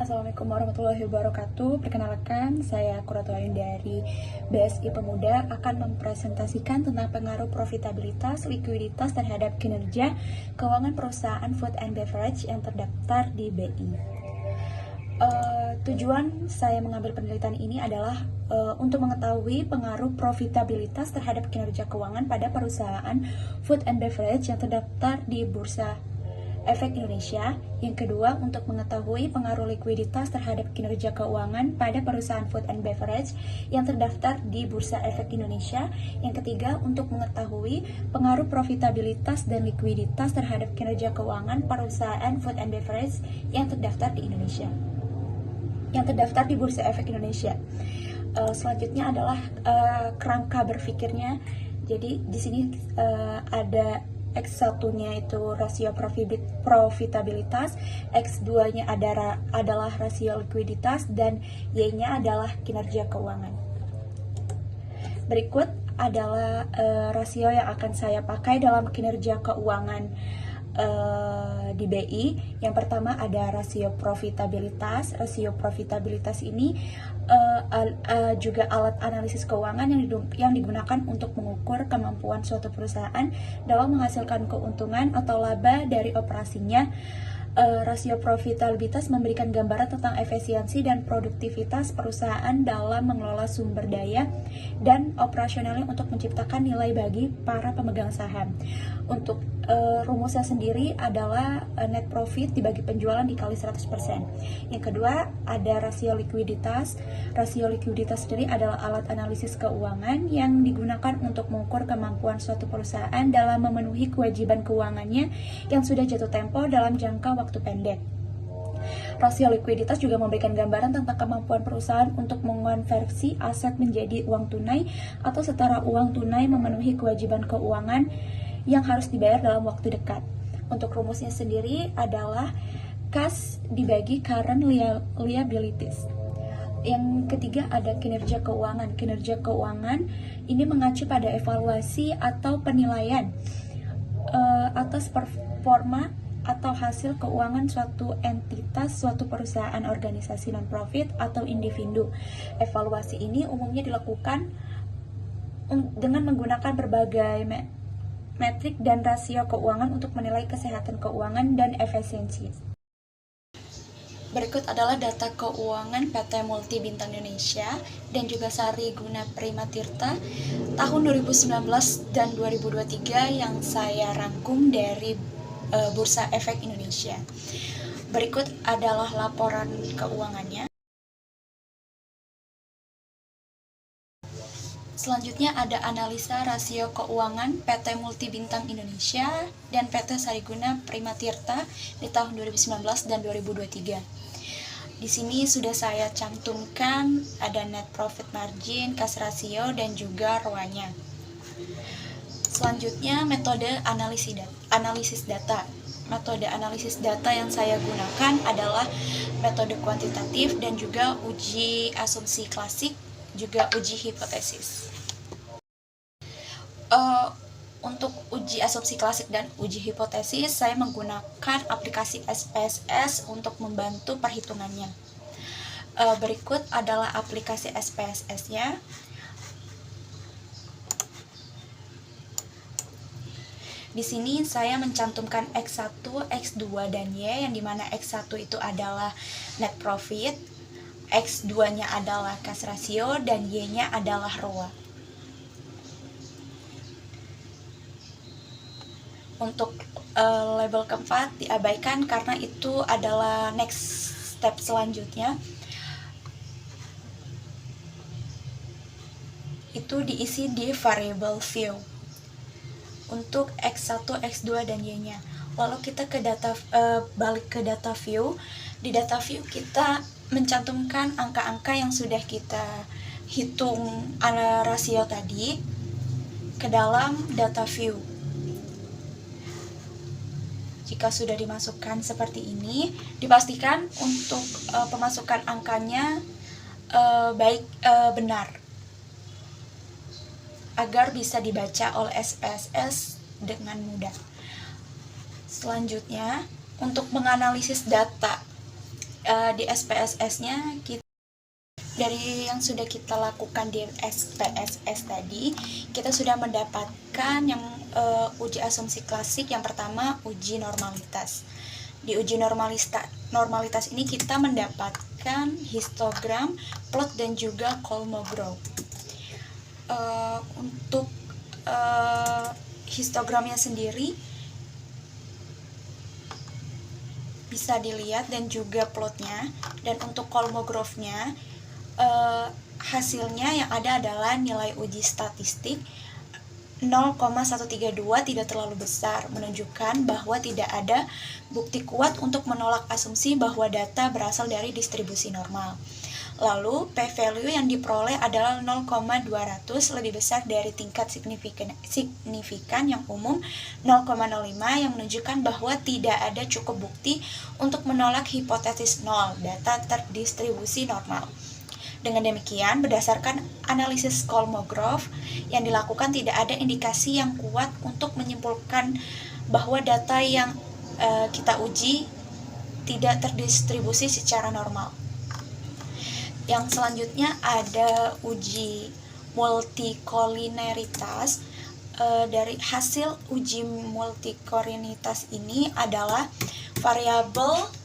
Assalamualaikum warahmatullahi wabarakatuh. Perkenalkan, saya Kuratoin dari BSI Pemuda akan mempresentasikan tentang pengaruh profitabilitas, likuiditas terhadap kinerja keuangan perusahaan food and beverage yang terdaftar di BI. Tujuan saya mengambil penelitian ini adalah untuk mengetahui pengaruh profitabilitas terhadap kinerja keuangan pada perusahaan food and beverage yang terdaftar di Bursa Efek Indonesia. Yang kedua, untuk mengetahui pengaruh likuiditas terhadap kinerja keuangan pada perusahaan food and beverage yang terdaftar di Bursa Efek Indonesia. Yang ketiga, untuk mengetahui pengaruh profitabilitas dan likuiditas terhadap kinerja keuangan perusahaan food and beverage yang terdaftar di Indonesia, yang terdaftar di Bursa Efek Indonesia. Selanjutnya adalah kerangka berpikirnya. Jadi di sini ada X1-nya itu rasio profitabilitas, X2-nya adalah rasio likuiditas, dan Y-nya adalah kinerja keuangan. Berikut adalah rasio yang akan saya pakai dalam kinerja keuangan di BI. Yang pertama ada rasio profitabilitas. Rasio profitabilitas ini juga alat analisis keuangan yang digunakan untuk mengukur kemampuan suatu perusahaan dalam menghasilkan keuntungan atau laba dari operasinya. Rasio profitabilitas memberikan gambaran tentang efisiensi dan produktivitas perusahaan dalam mengelola sumber daya dan operasionalnya untuk menciptakan nilai bagi para pemegang saham. Untuk rumusnya sendiri adalah net profit dibagi penjualan dikali 100%. Yang kedua ada rasio likuiditas. Rasio likuiditas sendiri adalah alat analisis keuangan yang digunakan untuk mengukur kemampuan suatu perusahaan dalam memenuhi kewajiban keuangannya yang sudah jatuh tempo dalam jangka waktu pendek. Rasio likuiditas juga memberikan gambaran tentang kemampuan perusahaan untuk mengonversi aset menjadi uang tunai atau setara uang tunai memenuhi kewajiban keuangan yang harus dibayar dalam waktu dekat. Untuk rumusnya sendiri adalah cash dibagi current liabilities. Yang ketiga ada kinerja keuangan. Kinerja keuangan ini mengacu pada evaluasi atau penilaian atas performa atau hasil keuangan suatu entitas, suatu perusahaan, organisasi non-profit, atau individu. Evaluasi ini umumnya dilakukan dengan menggunakan berbagai metrik dan rasio keuangan untuk menilai kesehatan keuangan dan efisiensi. Berikut adalah data keuangan PT Multi Bintang Indonesia dan juga Sari Guna Prima Tirta tahun 2019 dan 2023 yang saya rangkum dari Bursa Efek Indonesia. Berikut adalah laporan keuangannya. Selanjutnya ada analisa rasio keuangan PT Multi Bintang Indonesia dan PT Sariguna Prima Tirta di tahun 2019 dan 2023. Di sini sudah saya cantumkan ada net profit margin, cash ratio, dan juga ROA-nya. Selanjutnya metode analisis data. Metode analisis data yang saya gunakan adalah metode kuantitatif dan juga uji asumsi klasik, juga uji hipotesis. Untuk uji asumsi klasik dan uji hipotesis, saya menggunakan aplikasi SPSS untuk membantu perhitungannya. Berikut adalah aplikasi SPSS-nya. Di sini saya mencantumkan X1, X2, dan Y, yang dimana X1 itu adalah net profit, X2-nya adalah cash ratio, dan Y-nya adalah ROA. Untuk label keempat diabaikan karena itu adalah next step selanjutnya. Itu diisi di variable view. Untuk X1, X2, dan Y-nya. Lalu kita ke balik ke data view. Di data view kita mencantumkan angka-angka yang sudah kita hitung rasio tadi ke dalam data view. Jika sudah dimasukkan seperti ini, dipastikan untuk pemasukan angkanya benar agar bisa dibaca oleh SPSS dengan mudah. Selanjutnya, untuk menganalisis data Di SPSS-nya dari yang sudah kita lakukan di SPSS tadi, kita sudah mendapatkan yang uji asumsi klasik. Yang pertama, uji normalitas. Di uji normalitas ini kita mendapatkan histogram, plot, dan juga Kolmogorov. Untuk histogramnya sendiri bisa dilihat dan juga plotnya, dan untuk Kolmogorovnya hasilnya yang ada adalah nilai uji statistik 0,132, tidak terlalu besar, menunjukkan bahwa tidak ada bukti kuat untuk menolak asumsi bahwa data berasal dari distribusi normal. Lalu p-value yang diperoleh adalah 0,200, lebih besar dari tingkat signifikan yang umum 0,05, yang menunjukkan bahwa tidak ada cukup bukti untuk menolak hipotesis nol, data terdistribusi normal. Dengan demikian, berdasarkan analisis Kolmogorov yang dilakukan, tidak ada indikasi yang kuat untuk menyimpulkan bahwa data yang kita uji tidak terdistribusi secara normal. Yang selanjutnya ada uji multikolineritas. Dari hasil uji multikolineritas ini adalah variabel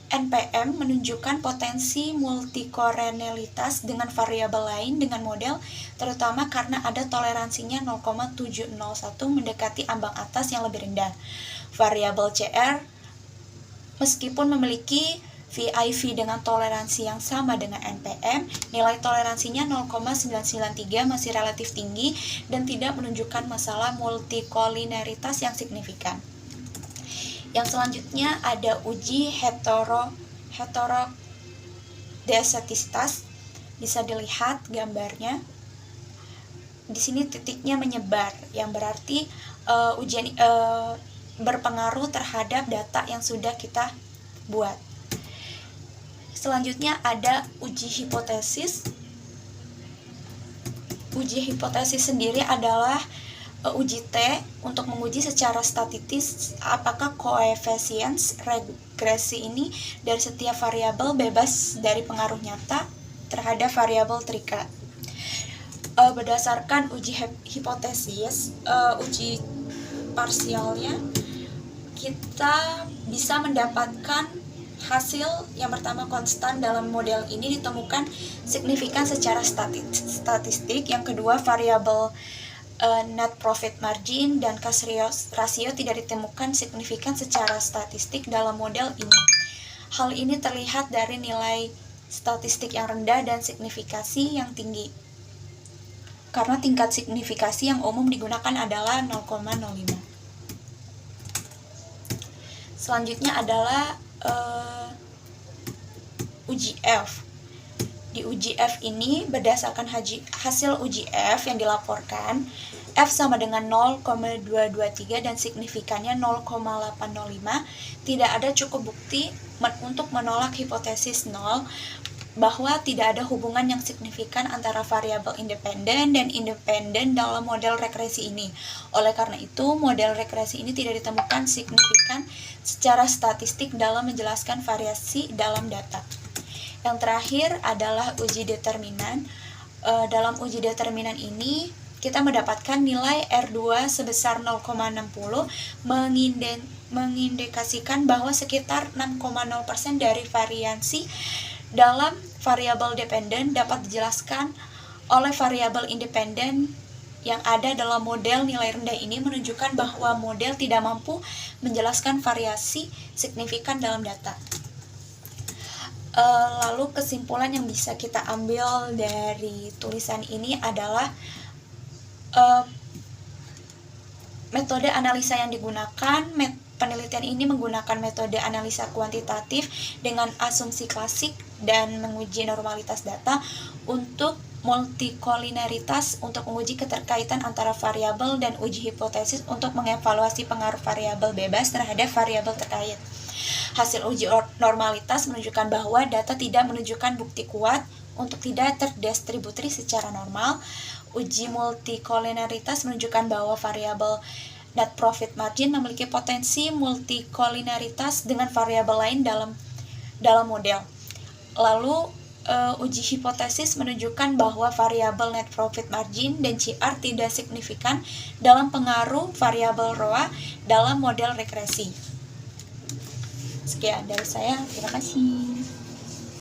NPM menunjukkan potensi multikolineritas dengan variabel lain dengan model, terutama karena ada toleransinya 0,701 mendekati ambang atas yang lebih rendah. Variabel CR meskipun memiliki VIV dengan toleransi yang sama dengan NPM, nilai toleransinya 0,993 masih relatif tinggi dan tidak menunjukkan masalah multikolineritas yang signifikan. Yang selanjutnya ada uji heterodesatitas. Bisa dilihat gambarnya. Di sini titiknya menyebar, yang berarti ujian berpengaruh terhadap data yang sudah kita buat. Selanjutnya ada uji hipotesis. Uji hipotesis sendiri adalah uji T untuk menguji secara statistis apakah koefisiens regresi ini dari setiap variabel bebas dari pengaruh nyata terhadap variabel terikat. Berdasarkan uji hipotesis, uji parsialnya, kita bisa mendapatkan hasil yang pertama konstan dalam model ini ditemukan signifikan secara statistik. Yang kedua, variabel net profit margin dan cash ratio tidak ditemukan signifikan secara statistik dalam model ini. Hal ini terlihat dari nilai statistik yang rendah dan signifikasi yang tinggi, karena tingkat signifikasi yang umum digunakan adalah 0,05. Selanjutnya adalah uji F. Di uji F ini, berdasarkan hasil uji F yang dilaporkan, F sama dengan 0,223 dan signifikannya 0,805, tidak ada cukup bukti untuk menolak hipotesis 0 bahwa tidak ada hubungan yang signifikan antara variabel independen dan independen dalam model regresi ini. Oleh karena itu, model regresi ini tidak ditemukan signifikan secara statistik dalam menjelaskan variasi dalam data. Yang terakhir adalah uji determinan. Dalam uji determinan ini, kita mendapatkan nilai R2 sebesar 0,60, mengindikasikan bahwa sekitar 6,0% dari variasi dalam variabel dependen dapat dijelaskan oleh variabel independen yang ada dalam model. Nilai rendah ini menunjukkan bahwa model tidak mampu menjelaskan variasi signifikan dalam data. Lalu kesimpulan yang bisa kita ambil dari tulisan ini adalah metode analisa yang digunakan. Penelitian ini menggunakan metode analisa kuantitatif dengan asumsi klasik dan menguji normalitas data untuk multikolineritas untuk menguji keterkaitan antara variabel, dan uji hipotesis untuk mengevaluasi pengaruh variabel bebas terhadap variabel terkait. Hasil uji normalitas menunjukkan bahwa data tidak menunjukkan bukti kuat untuk tidak terdistribusi secara normal. Uji multikolineritas menunjukkan bahwa variabel net profit margin memiliki potensi multikolineritas dengan variabel lain dalam dalam model. Lalu uji hipotesis menunjukkan bahwa variabel net profit margin dan CR tidak signifikan dalam pengaruh variabel ROA dalam model regresi. Sekian dari saya, terima kasih.